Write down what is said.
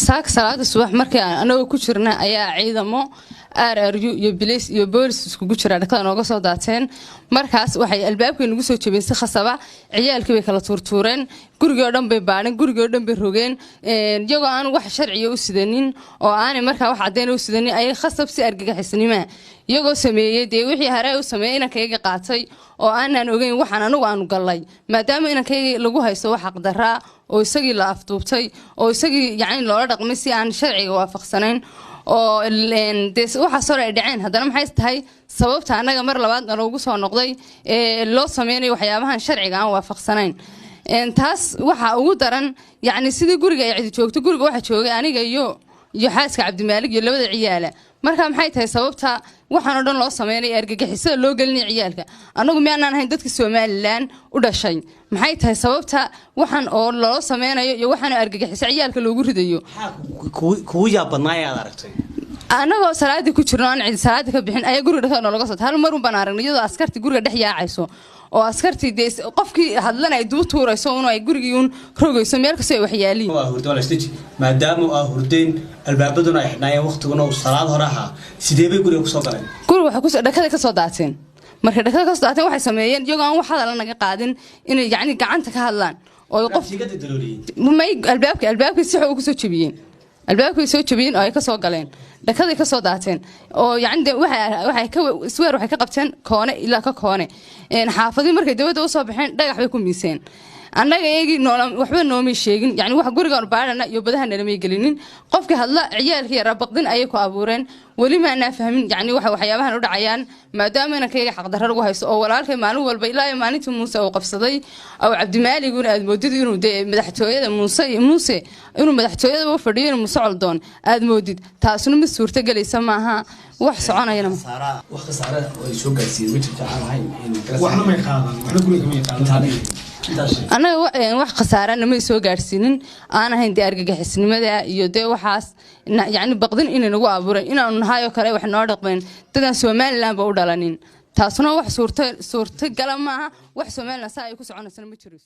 saak salaada subax markii anagu ku jirna ayaa ciidamo RRU iyo police iyo booliis isku jira dhaqada nooga soo daateen markaas waxay albaabka nagu soo jabeen si khasaba ciyaalkii bay kala tuurtuureen guriga oo dhan bay baadhin guriga oo dhan bay rogeen iyagoo aan wax sharci u sidanin oo aanay markaa wax cadeyn u sidanin ay khasab si argagixisnimo iyagoo sameeyay de wixii hore u sameeyay inankayga qaatay oo aanan ogeyn waxaan anagu aanu galay maadaama inankayga lagu haysto wax xaq darra oo isagii la afduubtay oo isagii yaani loo dhaqmay si aan sharciga waafaqsanayn oo waxa soo dhaceen haddana maxay tahay sababta anaga mar labaad loogu soo noqday loo sameeyay waxyaabahan sharciga aan waafaqsanayn taas waxa ugu daran yaani sidii guriga ay cid joogto guriga waxa joogay aniga iyo xaaska Cabdimaalig iyo labada ciyaala marka maxay tahay sababta waxaan oo dhan loo sameeyay argagixisada loo galnay ciyaalka anagu ma aanan ahayn dadka Soomaaliland u dhashay maxay tahay sababta waxaan oo loo sameeyo iyo waxaan argagixisada ciyaalka loogu ridayo kuwa yaabanaay aad aragtay anagoo salaadi ku jirno aan cid salaadi ka bixin ayaa guriga dhexda looga soo hal mar u baan aragnay iyadoo askarti guriga dhex yaacayso oo askarti qofkii hadlanay duu tuurayso oo ay gurigii un rogayso meel ka soo wax yaaliin waa hurdo stitch maadaama ah hurdeen albaabaduna ay xinaayeen waqtiguna oo salaad hore ahaa sidee bay guriga ku soo galeen guriga waxa ku soo dhakada ka soo daateen markay dhakada ka soo daateen waxay sameeyeen iyagoo aan wax hadal naga qaadin inay yaani gacanta ka hadlaan oo qof may albaabka si xog ku soo jabiyeen albaabka soo jabiyeen oo ay ka soo galeen dhakada ka soo daateen oo yaani waxay ka qabteen koone ilaa ka koone xaafadii markay dawladda u soo baxeen dhagax bay ku miiseen annaga eegi waxba nooma sheegin yaani wax guriga baadhana iyo badaha nalama gelinin qofkii hadla ciyaalkii yara baqdin ay ku abuureen wali ma ana fahmin yaani waxyaabahan u dhacayaan maadaama inankayga xaq darro lagu haysto oo walaalkay maalin walba ilaa maalintii Muuse uu qabsaday oo Cabdimaalig uu aad moodid inuu madaxtooyada Muuse inuu madaxtooyada u fadhiyo Muuse Coldoon aad moodid taasuna ma suurta galaysa maaha wax soconayna wax khasaare oo soo gaarsiiyay wajibka aan ahayn waxna ma qaadan waxna guriga ma qaadan anaga wax khasaarana ma soo gaarsiinin aan ahayn argagixisnimada iyo waxaas yaani baqdin inay nagu abuureen inaan nahay oo kale wax noo dhaqmeen dadaan Soomaaliland ba u dhalanin taasuna wax suurta gala maaha wax Soomaaliland saa ay ku soconaysan ma jiro